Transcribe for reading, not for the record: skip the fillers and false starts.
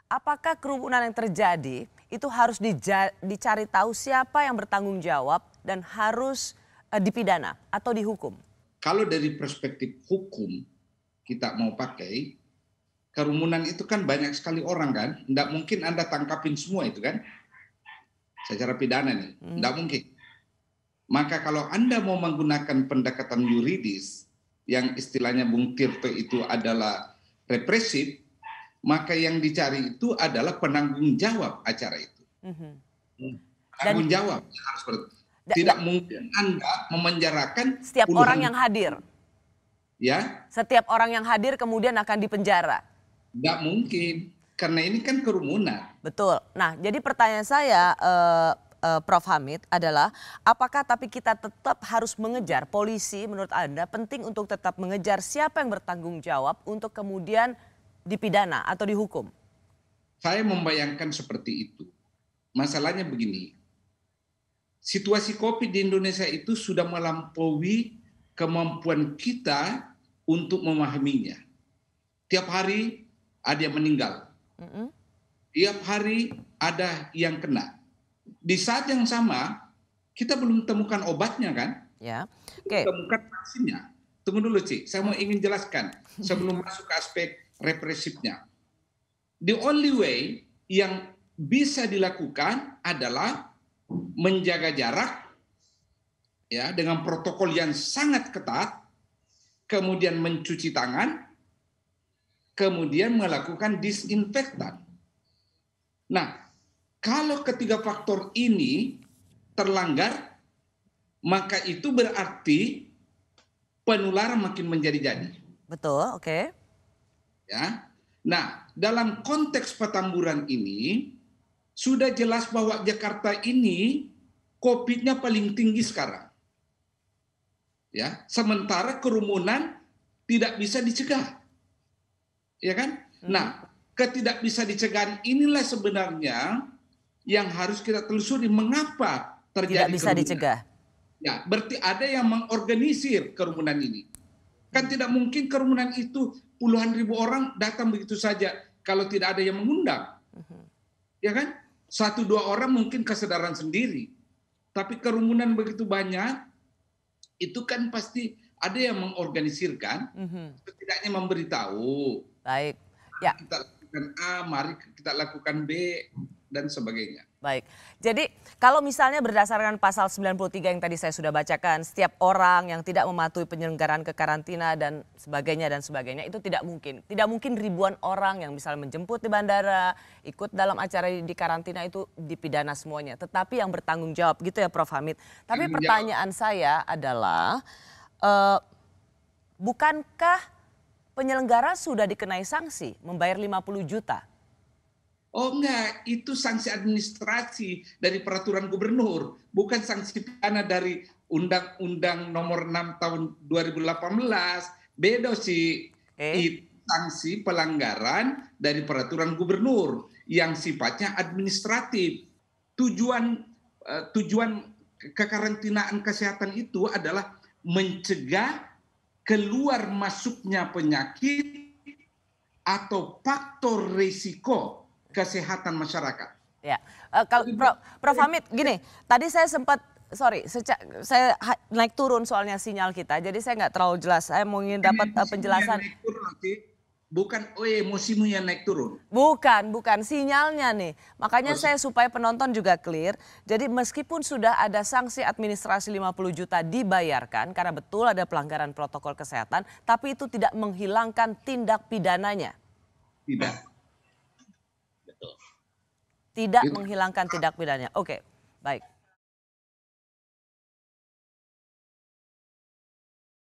apakah kerumunan yang terjadi itu harus dicari tahu siapa yang bertanggung jawab dan harus dipidana atau dihukum? Kalau dari perspektif hukum kita mau pakai, kerumunan itu kan banyak sekali orang kan, tidak mungkin Anda tangkapin semua itu kan, secara pidana nih, tidak mungkin. Maka kalau Anda mau menggunakan pendekatan yuridis, yang istilahnya Bung Tirto itu adalah represif, maka yang dicari itu adalah penanggung jawab acara itu. Penanggung jawab harus tidak mungkin Anda memenjarakan setiap orang yang hadir. Ya. Setiap orang yang hadir kemudian akan dipenjara. Tidak mungkin, karena ini kan kerumunan. Betul. Nah, jadi pertanyaan saya, Prof. Hamid adalah, apakah tapi kita tetap harus mengejar, polisi menurut Anda penting untuk tetap mengejar siapa yang bertanggung jawab untuk kemudian dipidana atau dihukum? Saya membayangkan seperti itu. Masalahnya begini, situasi COVID di Indonesia itu sudah melampaui kemampuan kita untuk memahaminya. Tiap hari ada yang meninggal. Tiap hari ada yang kena. Di saat yang sama, kita belum temukan obatnya kan? Ya. Kita temukan vaksinnya. Tunggu dulu, Ci. Saya mau ingin jelaskan sebelum masuk ke aspek represifnya. The only way yang bisa dilakukan adalah menjaga jarak, ya, dengan protokol yang sangat ketat, kemudian mencuci tangan, kemudian melakukan disinfektan. Nah, kalau ketiga faktor ini terlanggar, maka itu berarti penularan makin menjadi-jadi. Betul, oke. Ya. Nah, dalam konteks Petamburan ini sudah jelas bahwa Jakarta ini COVID-nya paling tinggi sekarang. Ya, sementara kerumunan tidak bisa dicegah. Ya kan? Nah, ketidak bisa dicegah inilah sebenarnya yang harus kita telusuri, mengapa terjadi tidak bisa kerumunan. Dicegah. Ya, berarti ada yang mengorganisir kerumunan ini. Kan tidak mungkin kerumunan itu puluhan ribu orang datang begitu saja kalau tidak ada yang mengundang. Ya kan? 1-2 orang mungkin kesadaran sendiri. Tapi kerumunan begitu banyak, itu kan pasti ada yang mengorganisirkan, setidaknya memberitahu. Baik. Ya. Kita lakukan A, mari kita lakukan B, dan sebagainya. Baik, jadi kalau misalnya berdasarkan pasal 93 yang tadi saya sudah bacakan, setiap orang yang tidak mematuhi penyelenggaraan kekarantina dan sebagainya itu tidak mungkin. Tidak mungkin ribuan orang yang misalnya menjemput di bandara, ikut dalam acara di karantina itu dipidana semuanya. Tetapi yang bertanggung jawab gitu ya Prof. Hamid. Tapi pertanyaan saya adalah, bukankah penyelenggara sudah dikenai sanksi membayar 50 juta? Oh enggak, itu sanksi administrasi dari peraturan gubernur, bukan sanksi pidana dari Undang-Undang Nomor 6 Tahun 2018. Beda sih. Itu sanksi pelanggaran dari peraturan gubernur yang sifatnya administratif. Tujuan kekarantinaan kesehatan itu adalah mencegah keluar masuknya penyakit atau faktor risiko kesehatan masyarakat. Ya, kalau Prof. Hamid gini, tadi saya sempat saya naik turun soalnya sinyal kita, jadi saya nggak terlalu jelas. Saya mau ingin dapat penjelasan. Bukan emosimu yang naik turun. Bukan sinyalnya nih. Makanya saya supaya penonton juga clear. Jadi meskipun sudah ada sanksi administrasi 50 juta dibayarkan karena betul ada pelanggaran protokol kesehatan, tapi itu tidak menghilangkan tindak pidananya. Tidak menghilangkan tindak pidananya. Oke, baik.